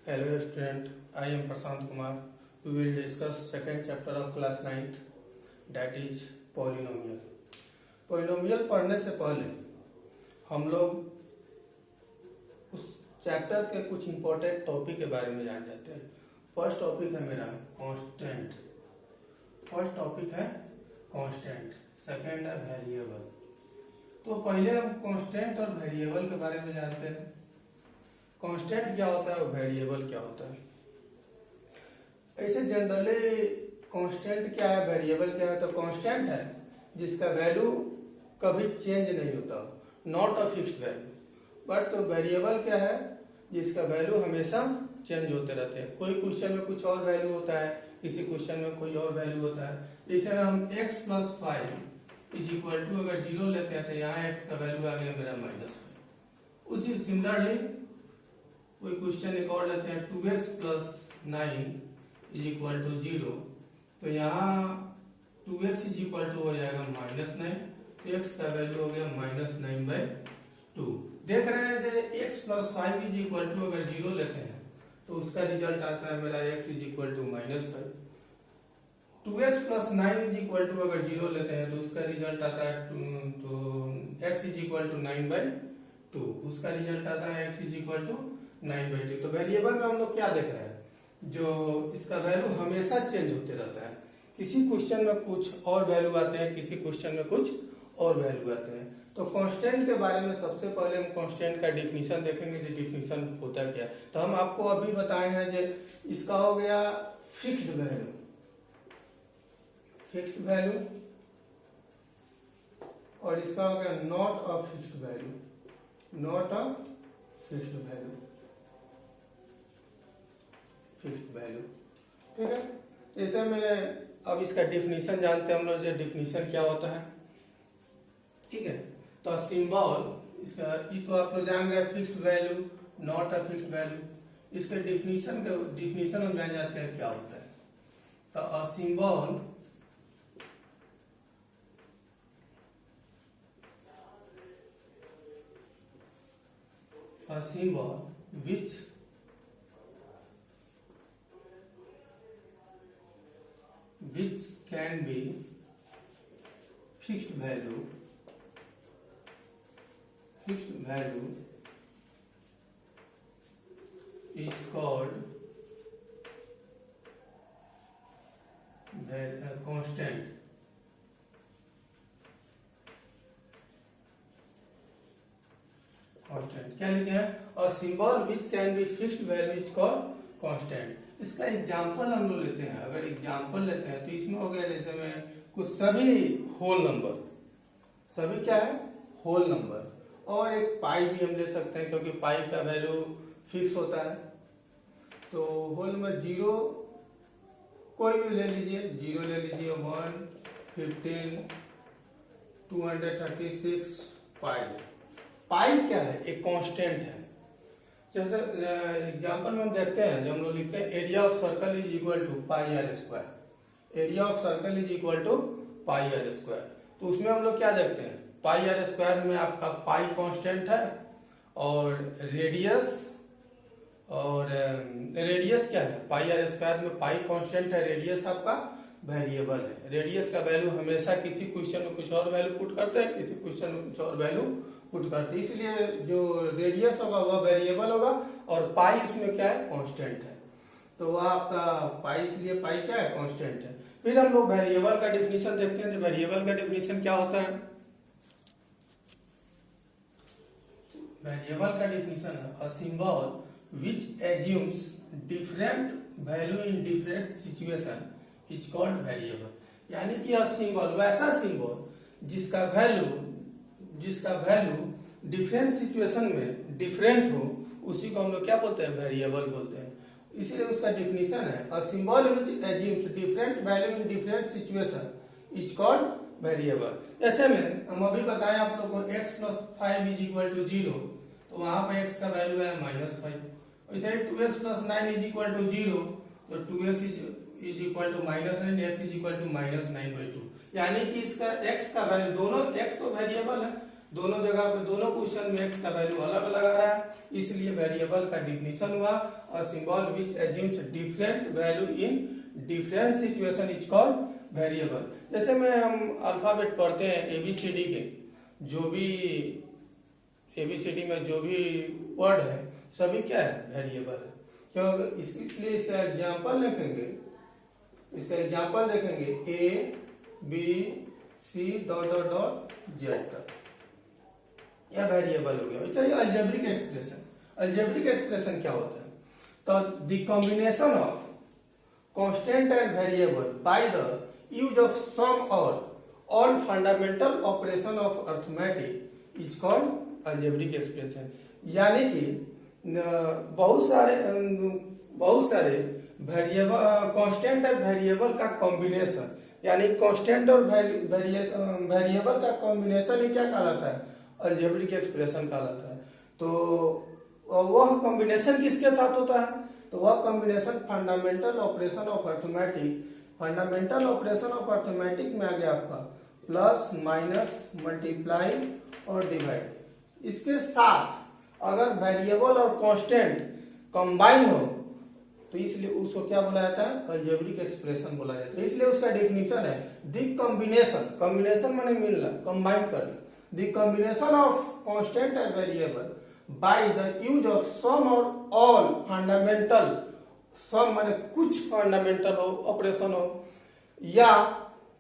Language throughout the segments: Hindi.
Hello student, I am Prashant Kumar. We will discuss second chapter of class 9th, that is polynomial. Polynomial पढ़ने से पहले हम लोग उस चैप्टर के कुछ इंपॉर्टेंट टॉपिक के बारे में जान जाते हैं। फर्स्ट टॉपिक है मेरा कांस्टेंट। फर्स्ट टॉपिक है कांस्टेंट, सेकंड है वेरिएबल। तो पहले हम कांस्टेंट और वेरिएबल के बारे में जानते हैं। कांस्टेंट क्या होता है और वेरिएबल क्या होता है। ऐसे जनरली कांस्टेंट क्या है, वेरिएबल क्या है। तो कांस्टेंट है जिसका वैल्यू कभी चेंज नहीं होता, not a fixed value. But variable क्या है, जिसका वैल्यू हमेशा चेंज होते रहते हैं। कोई क्वेश्चन में कुछ और वैल्यू होता है, किसी क्वेश्चन में कोई और वैल्यू होता है। जैसे हम x + 5 = अगर 0 लेते हैं तो यहाँ x का वैल्यू आ गया मेरा -5। उसी सिमिलरली कोई क्वेश्चन एक और लेते हैं 2x + 9 = 0, तो यहाँ 2x हो जाएगा -9, तो x का वैल्यू हो गया -9/2। देख रहे हैं जो x + 5 अगर 0 लेते हैं तो उसका रिजल्ट आता है मेरा x -5। 2x + 9 अगर 0 लेते हैं तो उसका रिजल्ट आता है तो x 9/2, उसका रिजल्ट आता है x 9/2। तो वेरिएबल में हम लोग क्या देख रहे हैं, जो इसका वैल्यू हमेशा चेंज होते रहता है। किसी क्वेश्चन में कुछ और वैल्यू आते हैं, किसी क्वेश्चन में कुछ और वैल्यू आते हैं। तो कांस्टेंट के बारे में सबसे पहले हम कांस्टेंट का डिफिनीशन देखेंगे, जो डिफिनीशन होता क्या है। तो हम आपको अभी बताए हैं जो इसका हो गया फिक्स्ड वैल्यू, फिक्स्ड वैल्यू, और इसका हो गया not a fixed value, not a fixed value, fixed value. ठीक है, जैसे में अब इसका डिफिनीशन जानते हैं हम लोग, जो डिफिनीशन क्या होता है। ठीक है, तो सिंबल इसका ये तो आप लोग जान गए, fixed value, not a fixed value. इसके डिफिनीशन हम जान जाते हैं क्या होता है। तो a symbol which can be fixed value is called constant। Constant क्या लिखे हैं, और symbol which can be fixed value is called constant. इसका एग्जांपल हम लोग लेते हैं। अगर एग्जांपल लेते हैं तो इसमें हो गया जैसे में कुछ सभी होल नंबर, सभी क्या है होल नंबर, और एक पाई भी हम ले सकते हैं क्योंकि पाई का वैल्यू फिक्स होता है। तो होल नंबर 0 कोई भी ले लीजिए, 0 ले लीजिए, 1, 15, 236, पाई क्या है, एक कांस्टेंट है। जैसे एग्जांपल में हम देखते हैं, जब हम लोग लिखते हैं area of circle is equal to πr², area of circle is equal to πr²। तो उसमें हम लोग क्या देखते हैं, πr² में आपका पाई कांस्टेंट है, और रेडियस क्या है, πr² में पाई कांस्टेंट है, रेडियस आपका वेरिएबल है। रेडियस का वैल्यू हमेशा किसी क्वेश्चन में कुछ और वैल्यू पुट करते हैं, किसी क्वेश्चन में कुछ और वैल्यू पुट करते हैं, इसलिए जो रेडियस होगा वह वेरिएबल होगा, और पाई उसमें क्या है कांस्टेंट है। तो वह आपका पाई, इसलिए पाई क्या है कांस्टेंट है। फिर हम लोग वेरिएबल का डिफिनीशन देखते हैं। तो वेरिएबल का डिफिनीशन क्या होता है, वेरिएबल का डिफिनीशन है a symbol which assumes different value in different situation is called variable. यानी कि यह सिंबल, वैसा सिंबल जिसका वैल्यू डिफरेंट सिचुएशन में डिफरेंट हो, उसी को हम लोग क्या बोलते हैं, वेरिएबल बोलते हैं। इसीलिए उसका डिफिनीशन है a symbol which assumes different value in different situation is called variable. जैसे में हम अभी बताएं आप लोग को x + 5 = 0, तो वहां पर x का वैल्यू है -5। वैसे 2x + 9 = 0, तो 2x = -9, x = -9/2। यानी कि इसका x का वैल्यू, दोनों x तो वेरिएबल है, दोनों जगह पे दोनों क्वेश्चन में x का वैल्यू अलग अलग आ रहा है, इसलिए वेरिएबल का डिफिनीशन हुआ a symbol which assumes different value in different situation is called variable. जैसे में हम अल्फाबेट पढ़ते हैं एबीसीडी के, जो भी एबीसीडी में जो भी वर्ड है सभी क्या है, वेरिएबल है। क्यों? इसलिए इसका एग्जाम्पल लिखेंगे, इसका एग्जाम्पल देखेंगे A B C dot dot dot Z तक, यह वेरिएबल हो गया। वैसे ही अलजेब्रिक एक्सप्रेशन, अलजेब्रिक एक्सप्रेशन क्या होता है? तो the combination of constant and variable by the use of some or all fundamental operation of arithmetic is called algebraic expression. यानी कि बहुत सारे वेरिएबल, कांस्टेंट और वेरिएबल का कॉम्बिनेशन, यानी कांस्टेंट और वेरिएबल का कॉम्बिनेशन ही क्या कहलाता है, अलजेब्रिक एक्सप्रेशन कहलाता है। तो वह कॉम्बिनेशन किसके साथ होता है? तो वह combination fundamental operation of arithmetic, fundamental operation of arithmetic में आ गया आपका प्लस माइनस मल्टीप्लाई और डिवाइड। इसके साथ अगर वेरिएबल और कांस्टेंट कंबाइन हो तो इसलिए उसको क्या बोला जाता है, अलजेब्रिक एक्सप्रेशन बोला जाता है। इसलिए उसका डेफिनेशन है द कॉम्बिनेशन, कॉम्बिनेशन माने मिलना, कंबाइन करना, the combination of constant and variable by the use of some or all fundamental, सम माने कुछ फंडामेंटल हो ऑपरेशन हो, या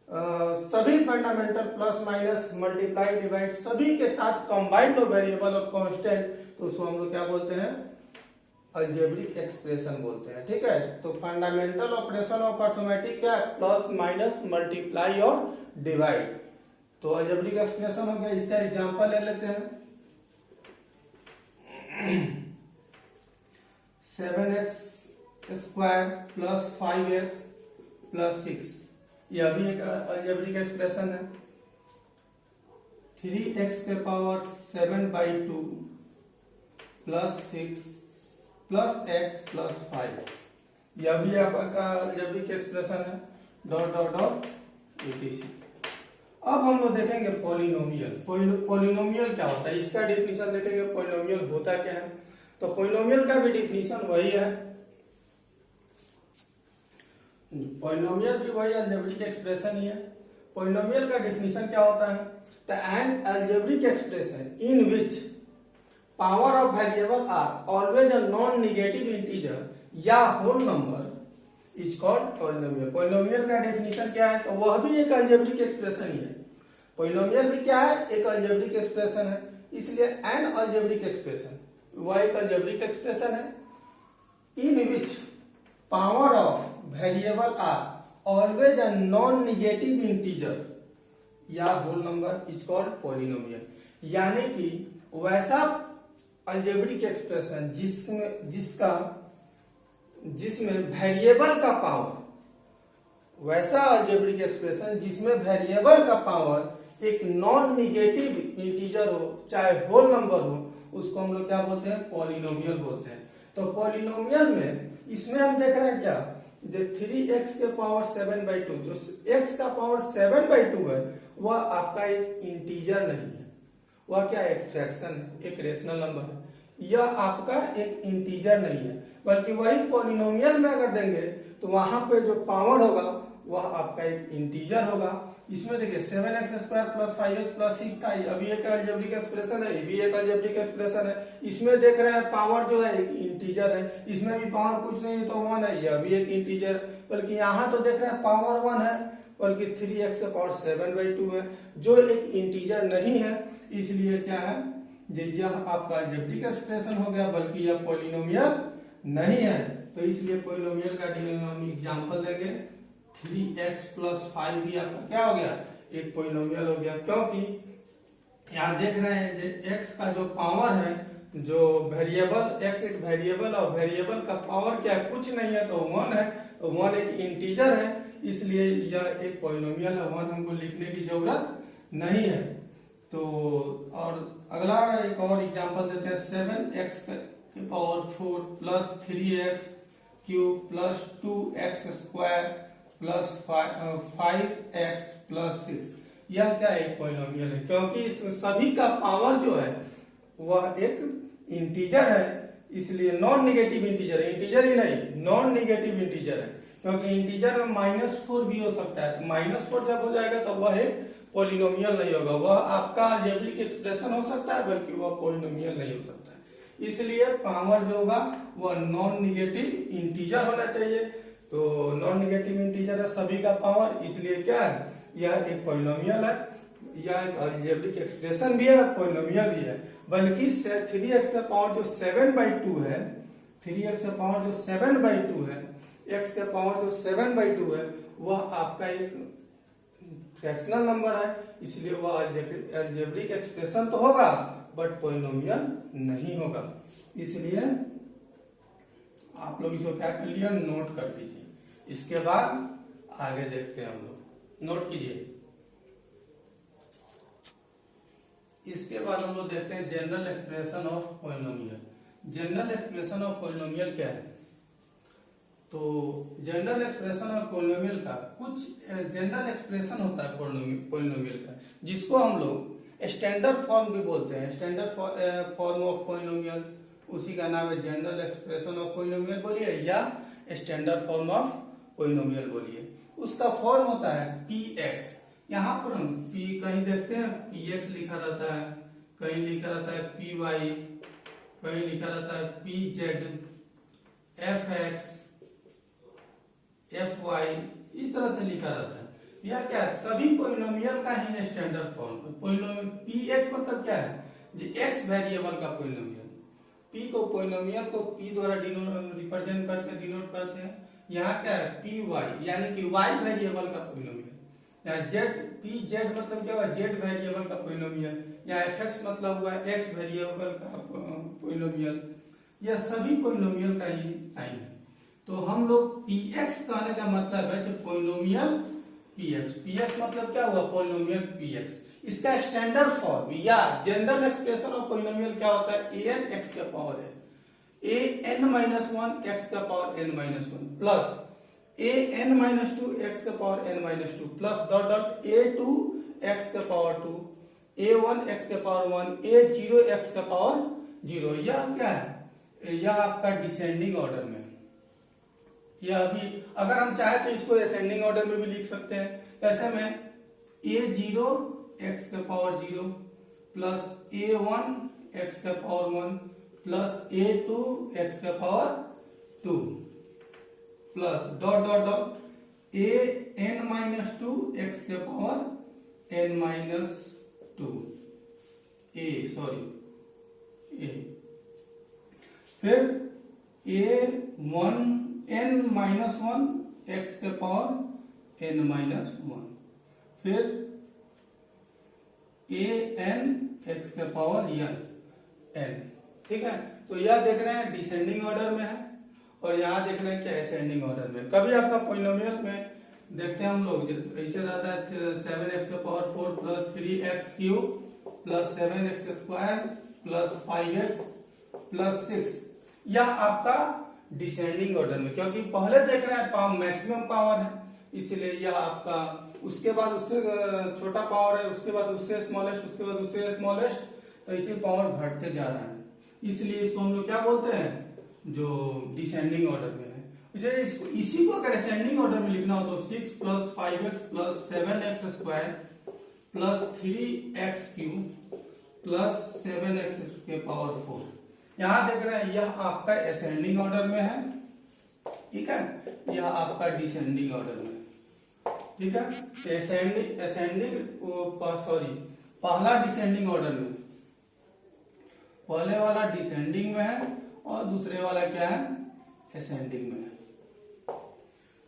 सभी fundamental plus minus multiply divide सभी के साथ कंबाइंड हो वेरिएबल और कांस्टेंट, तो उसको हम लोग क्या बोलते हैं, अलजेब्रिक एक्सप्रेशन बोलते हैं। ठीक है, तो फंडामेंटल ऑपरेशन ऑफ अरिथमेटिक क्या है, प्लस माइनस मल्टीप्लाई और डिवाइड। तो अलजेब्रिक एक्सप्रेशन हो गया। इसका एग्जांपल ले लेते हैं 7x square plus 5x plus 6, यह भी एक अलजेब्रिक एक्सप्रेशन है। 3x के power 7/2 plus 6 plus x plus 5, यह भी आपका अलजेब्रिक एक्सप्रेशन है। Dot dot dot etc। अब हम लोग देखेंगे पॉलिनोमियल। पॉलिनोमियल क्या होता है, इसका डिफिनीशन देखेंगे। पॉलिनोमियल होता क्या है, तो पॉलिनोमियल का भी डिफिनीशन वही है, पॉलिनोमियल भी वही अलजेब्रिक एक्सप्रेशन ही है। पॉलिनोमियल का डिफिनीशन क्या होता है, तो an algebraic expression in which power of variable are always a non negative integer या whole number is called polynomial. Polynomial का डेफिनेशन क्या है, तो वह भी एक अलजेब्रिक एक्सप्रेशन ही है। पॉलिनोमियल भी क्या है, एक अलजेब्रिक एक्सप्रेशन है। इसलिए एन अलजेब्रिक एक्सप्रेशन वह एक अलजेब्रिक एक्सप्रेशन है in which power of variable are always a non negative integer या whole number is called polynomial. यानी कि वैसा अलजेब्रिक एक्सप्रेशन जिसमें वेरिएबल का पावर, वैसा अलजेब्रिक एक्सप्रेशन जिसमें वेरिएबल का पावर एक नॉन नेगेटिव इंटीजर हो चाहे होल नंबर हो, उसको हम लोग क्या बोलते हैं, पॉलिनोमियल बोलते हैं। तो पॉलिनोमियल में इसमें हम देख रहे हैं क्या, जो 3x के पावर 7/2, जो x का पावर 7/2 है वह आपका एक इंटीजर नहीं है, वह क्या एक फ्रैक्शन है, एक रेशनल नंबर है। यह आपका एक इंटीजर नहीं है, बल्कि वही पॉलिनोमियल में अगर देंगे तो वहां पे जो पावर होगा वह आपका एक इंटीजर होगा। इसमें देखिए 7x square plus 5x plus 6 था, अभी एक अलजेब्रिक एक्सप्रेशन है, ये भी एक अलजेब्रिक एक्सप्रेशन है। इसमें देख रहे हैं पावर जो है एक इंटीजर है, इसमें भी पावर कुछ नहीं तो 1 है, यह भी एक इंटीजर, बल्कि यहाँ तो देख रहे हैं पावर 1 है, बल्कि 3x के पावर 7/2 है जो एक इंटीजर नहीं है। इसलिए क्या है, यह आपका अलजेब्रिक एक्सप्रेशन हो गया, बल्कि यह पॉलिनोमियल नहीं है। तो इसलिए पॉलिनोमियल का हम एग्जांपल देंगे 3x प्लस 5 भी आपका क्या हो गया, एक पॉलिनोमियल हो गया, क्योंकि यहाँ देख रहे हैं x का जो पावर है, जो वेरिएबल x एक वेरिएबल और वेरिएबल का पावर क्या है, कुछ नहीं है तो 1 है, तो 1 एक इंटीजर है, इसलिए यह एक पॉलिनोमियल है, 1 हमको लिखने की जरूरत नहीं है। तो और अगला एक और एग्जांपल देते हैं 7x के power 4 plus 3x cube plus 2x square plus 5x plus 6, यह क्या एक पॉलिनोमियल है, क्योंकि इसमें सभी का पावर जो है वह एक इंटीजर है, इसलिए नॉन निगेटिव इंटीजर है, इंटीजर ही नहीं नॉन निगेटिव इंटीजर है, क्योंकि इंटीजर में -4 भी हो सकता है। तो -4 जब हो जाएगा तो वह एक पॉलिनोमियल नहीं होगा, वह आपका अलजेब्रिक एक्सप्रेशन हो सकता है बल्कि वह पॉलिनोमियल नहीं हो सकता है। इसलिए पावर जो होगा वह नॉन निगेटिव इंटीजर होना चाहिए। तो नॉन निगेटिव इंटीजर है सभी का पावर, इसलिए क्या है यह एक पॉलिनोमियल है, यह एक अलजेब्रिक एक्सप्रेशन भी है, पॉलिनोमियल भी है। बल्कि 3x का पावर जो 7/2 है, 3x का पावर जो 7/2 है, x का पावर जो 7/2 है वह आपका एक फ्रैक्शनल नंबर है, इसलिए वह अलजेब्रिक एक्सप्रेशन तो होगा बट पॉलिनोमियल नहीं होगा। इसलिए आप लोग इसको क्या कर लिया, नोट कर दीजिए। इसके बाद आगे देखते हैं हम लोग, नोट कीजिए। इसके बाद हम लोग देखते हैं general expression of polynomial. General expression of polynomial क्या है? तो जनरल एक्सप्रेशन ऑफ पॉलिनोमियल का कुछ जनरल एक्सप्रेशन होता है पॉलिनोमियल का, जिसको हम लोग स्टैंडर्ड फॉर्म भी बोलते हैं। स्टैंडर्ड फॉर्म ऑफ पॉलिनोमियल, उसी का नाम है जनरल एक्सप्रेशन ऑफ पॉलिनोमियल बोलिए या स्टैंडर्ड फॉर्म ऑफ पॉलिनोमियल बोलिए। उसका फॉर्म होता है px। यहाँ पर हम p कहीं देखते हैं px लिखा रहता है, कहीं लिखा रहता है py, कहीं लिखा रहता है pz, fx, fy, इस तरह से लिखा रहता है। यह क्या है, सभी पॉलिनोमियल का ही स्टैंडर्ड फॉर्म। पॉलिनोमियल px मतलब क्या है, x वेरिएबल का पॉलिनोमियल। p को पॉलिनोमियल को p द्वारा रिप्रेजेंट करके डिनोट करते हैं। यहाँ क्या है py, यानी कि y वेरिएबल का पॉलिनोमियल। यहाँ pz मतलब क्या हुआ, z वेरिएबल का पॉलिनोमियल। यहाँ fx मतलब हुआ x वेरिएबल का पॉलिनोमियल। यह सभी पॉलिनोमियल का ही साइन है। तो हम लोग px कहने का मतलब है कि पॉलिनोमियल px मतलब क्या हुआ, पॉलिनोमियल px। इसका स्टैंडर्ड फॉर्म या जनरल एक्सप्रेशन ऑफ पॉलिनोमियल क्या होता है, an x का पावर है an-1 x का power n-1 plus an-2 x का power n-2 plus dot dot a2 x का पावर 2, a1 x का पावर 1, a0 x का पावर 0। यह क्या है, यह आपका डिसेंडिंग ऑर्डर में। यह अभी अगर हम चाहे तो इसको असेंडिंग ऑर्डर में भी लिख सकते हैं। ऐसे में a0 x का पावर 0 प्लस a1 x का पावर 1 प्लस a2 x का power 2 plus dot dot dot an-2 x के पावर n-2 a फिर n-1 x के पावर n-1 फिर an x के पावर n। ठीक है, तो यह देख रहे हैं डिसेंडिंग ऑर्डर में है और यहाँ देख रहे हैं क्या असेंडिंग ऑर्डर में। कभी आपका पॉलिनोमियल में देखते हैं हम लोग ऐसे रहता है 7x का power 4 plus 3x³ plus 7x² plus 5x plus 6। यह आपका डिसेंडिंग ऑर्डर में, क्योंकि पहले देख रहे हैं मैक्सिमम पावर है, इसलिए यह आपका उसके बाद उससे छोटा पावर है, उसके बाद उससे स्मॉलेस्ट, उसके बाद उससे स्मॉलेस्ट, तो इसी पावर घटते जा रहा है। इसलिए इसको हम लोग क्या बोलते हैं, जो डिसेंडिंग ऑर्डर में है। इसी को अगर असेंडिंग ऑर्डर में लिखना हो तो 6 plus 5x plus 7x² plus 3x³ plus 7x के पावर 4। यहां देख रहे हैं यह आपका असेंडिंग ऑर्डर में है, ठीक है, यह आपका डिसेंडिंग ऑर्डर में, ठीक है। पहला डिसेंडिंग ऑर्डर में, पहले वाला डिसेंडिंग में है और दूसरे वाला क्या है, असेंडिंग में है।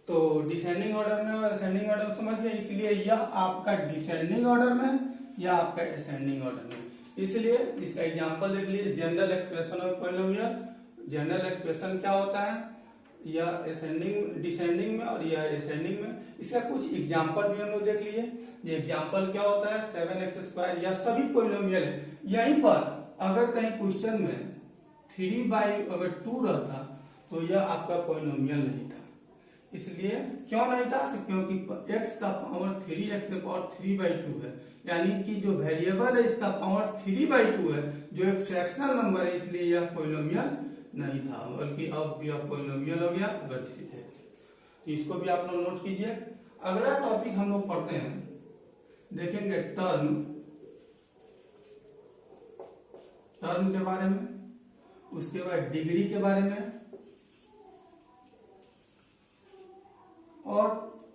तो डिसेंडिंग ऑर्डर में और असेंडिंग ऑर्डर समझ गए, इसलिए यह आपका डिसेंडिंग ऑर्डर में, यह आपका असेंडिंग ऑर्डर में। इसलिए इसका एग्जांपल देख लीजिए, general expression of polynomial. General expression क्या होता है, यह असेंडिंग डिसेंडिंग में और यह असेंडिंग में। इसका कुछ एग्जांपल भी हम लोग देख लिए। ये एग्जांपल क्या होता है, 7x², यह सभी पॉलिनोमियल है। यहीं पर अगर कहीं क्वेश्चन में 3/2 रहता तो यह आपका पॉलिनोमियल नहीं था, इसलिए क्यों नहीं था, क्योंकि x का पावर 3 x के पावर 3/2 है, यानी कि जो वेरिएबल है इसका पावर 3/2 है, जो एक फ्रैक्शनल नंबर है, इसलिए यह पॉलिनोमियल नहीं था, बल्कि अब यह पॉलिनोमियल हो गया अगर थ्री थे। तो इसको भी आप लोग नोट कीजिए। अगला टॉपिक हम लोग पढ़ते हैं, देखेंगे टर्म के बारे में, उसके बाद डिग्री के बारे में और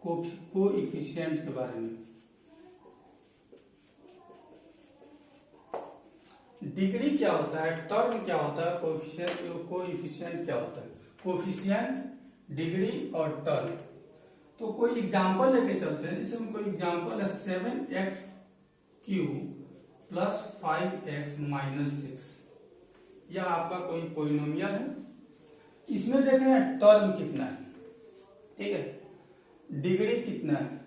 कोएफिशिएंट के बारे में। डिग्री क्या होता है, टर्म क्या होता है, कोएफिशिएंट क्या होता है। कोएफिशिएंट, डिग्री और टर्म। तो कोई एग्जांपल लेके चलते हैं, जैसे कोई एग्जांपल है 7x³ + 5x - 6, यह आपका कोई पॉलिनोमियल है। इसमें देख रहे हैं टर्म कितना है, ठीक है, डिग्री कितना है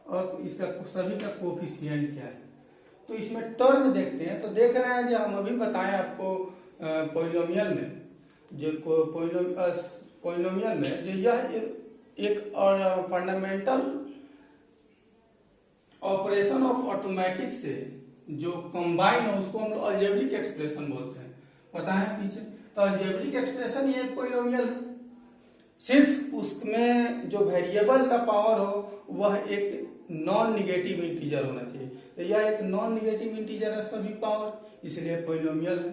और इसका सभी का कोएफिशिएंट क्या है। तो इसमें टर्म देखते हैं, तो देख रहे हैं जो हम अभी बताएं आपको पॉलिनोमियल में, जो पॉलिनोमियल में जो यह एक फंडामेंटल ऑपरेशन ऑफ ऑटोमेटिक से जो कंबाइन है उसको हम लोग अलजेब्रिक एक्सप्रेशन बोलते हैं, पता है पीछे। तो अलजेब्रिक एक्सप्रेशन ये एक पॉलिनोमियल है, सिर्फ उसमें जो वेरिएबल का पावर हो वह एक नॉन निगेटिव इंटीजर होना चाहिए। तो यह एक नॉन निगेटिव इंटीजर है सभी पावर, इसलिए पॉलिनोमियल है।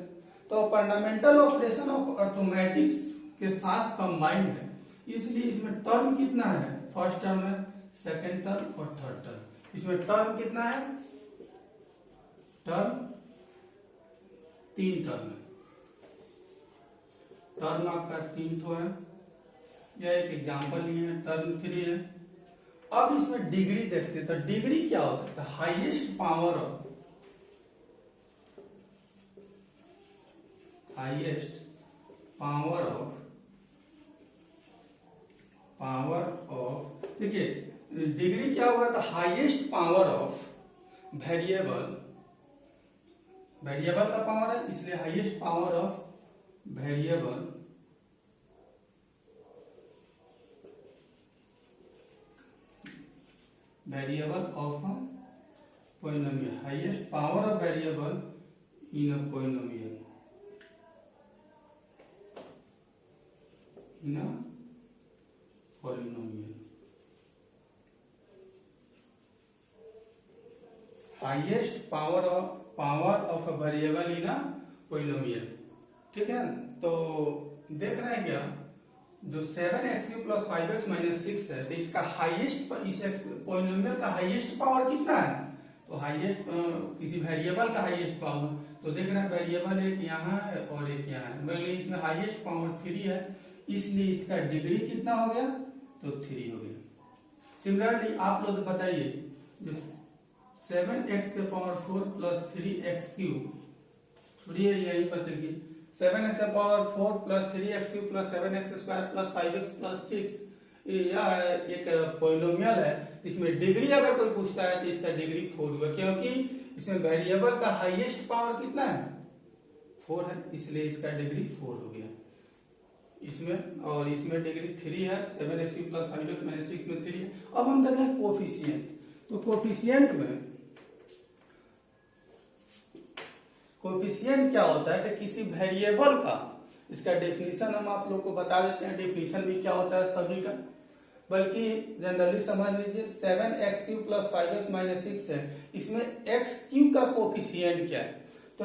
तो फंडामेंटल ऑपरेशन ऑफ अरिथमेटिक्स के साथ कंबाइंड है, इसलिए इसमें टर्म कितना है, फर्स्ट टर्म है, सेकेंड टर्म और थर्ड टर्म। इसमें टर्म कितना है, टर्म 3 टर्म है, टर्म आपका 3 तो है। यह एक एग्जांपल लिए है, टर्म 3 है। अब इसमें डिग्री देखते हैं, तो डिग्री क्या होता है, हाईएस्ट पावर ऑफ देखिए डिग्री क्या होगा, तो हाईएस्ट पावर ऑफ वेरिएबल का पावर है, इसलिए highest power of variable of a polynomial, highest power of variable in a polynomial, highest power of a variable in a polynomial, ठीक है। तो देख रहे हैं क्या, जो 7x³ + 5x - 6 है, तो इसका हाईएस्ट, इस पॉलिनोमियल का हाईएस्ट पावर कितना है, तो हाईएस्ट किसी वेरिएबल का हाईएस्ट पावर, तो देख रहे हैं वेरिएबल एक यहाँ है और एक यहाँ है, मतलब इसमें हाईएस्ट पावर 3 है, इसलिए इसका डिग्री कितना हो गया, तो 3 हो गया। सिमिलरली आप लोग बताइए, जो 7x⁴ + 3x³ छोड़िए यही पता की 7x⁴ + 3x³ + 7x² + 5x + 6, यह एक पॉलिनोमियल है। इसमें डिग्री अगर कोई पूछता है तो इसका डिग्री 4 होगा, क्योंकि इसमें वेरिएबल का हाईएस्ट पावर कितना है, 4 है, इसलिए इसका डिग्री 4 हो गया इसमें। और इसमें डिग्री 3 है, 7x³ + 5x - 6 में 3 है। अब हम देखते हैं कोएफिशिएंट। तो कोएफिशिएंट क्या होता है, कि किसी वेरिएबल का, इसका डेफिनेशन हम आप लोग को बता देते हैं, डेफिनेशन भी क्या होता है सभी का, बल्कि जनरली समझ लीजिए 7x³ + 5x - 6 है, इसमें x³ का कोएफिशिएंट क्या है, तो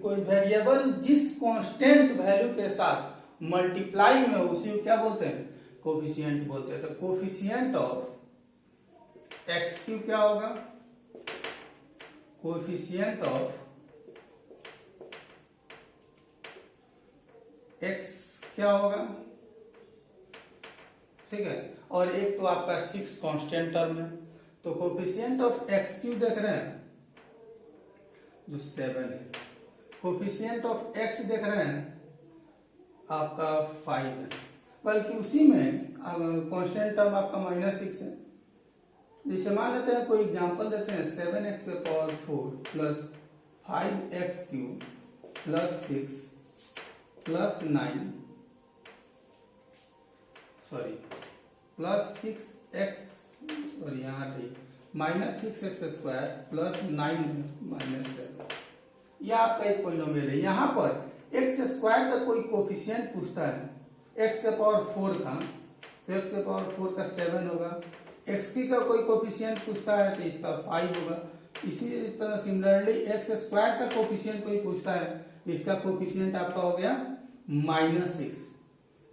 कोई वेरिएबल जिस कांस्टेंट वैल्यू के साथ मल्टीप्लाई में उसी को क्या बोलते हैं, कोएफिशिएंट बोलते हैं। तो कोएफिशिएंट ऑफ x³ क्या होगा, कोएफिशिएंट ऑफ x क्या होगा, ठीक है। और एक तो आपका 6 कांस्टेंट टर्म है, तो कोएफिशिएंट ऑफ x³ देख रहे हैं जो 7 है, कोएफिशिएंट ऑफ x देख रहे हैं आपका 5 है, बल्कि उसी में कांस्टेंट टर्म आपका -6 है। जैसे मान लेते हैं, कोई एग्जांपल देते हैं, 7x⁴ + 5x³ + 6 + 9 sorry plus 6x sorry यहाँ माइनस 6x² प्लस 9 माइनस 7, यह आपका एक पॉलिनोमियल है। यहाँ पर x² का कोई कोफिशिएंट पूछता है, x के पावर 4 था तो x के पावर 4 का 7 होगा, x का कोई कोफिशिएंट पूछता है तो इसका 5 होगा। इसी तरह सिमिलरली x² का कोफिशिएंट कोई पूछता है, इसका कोफिशिएंट आपका हो गया -6।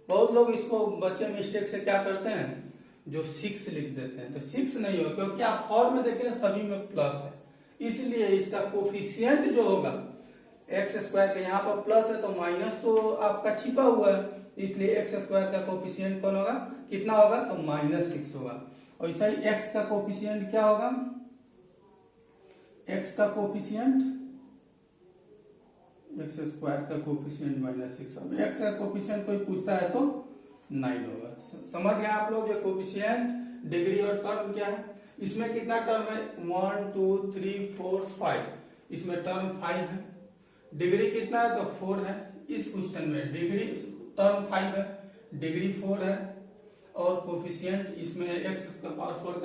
बहुत लोग इसको बच्चे मिस्टेक से क्या करते हैं, जो 6 लिख देते हैं, तो 6 नहीं हो, क्योंकि आप फॉर्म में देखें सभी में प्लस है, इसलिए इसका कोफिशिएंट जो होगा x² का यहाँ पर प्लस है तो माइनस तो आपका छिपा हुआ है, इसलिए x² का कोफिशिएंट कौन होगा, कितना होगा, तो -6 होगा। और ऐसा ही x का कोफिशिएंट क्या होगा, x का कोफिशिएंट x² का कोफिशिएंट -6। अब x का कोफिशिएंट कोई पूछता है तो 9 होगा। समझ गए आप लोग, ये कोफिशिएंट, डिग्री और टर्म क्या है। इसमें कितना टर्म है, 1 2 3 4 5, इसमें टर्म 5 है, डिग्री कितना है तो 4 है। इस क्वेश्चन में डिग्री टर्म 5 है, डिग्री 4 है, और कोफिशिएंट इसमें x का पावर 4 का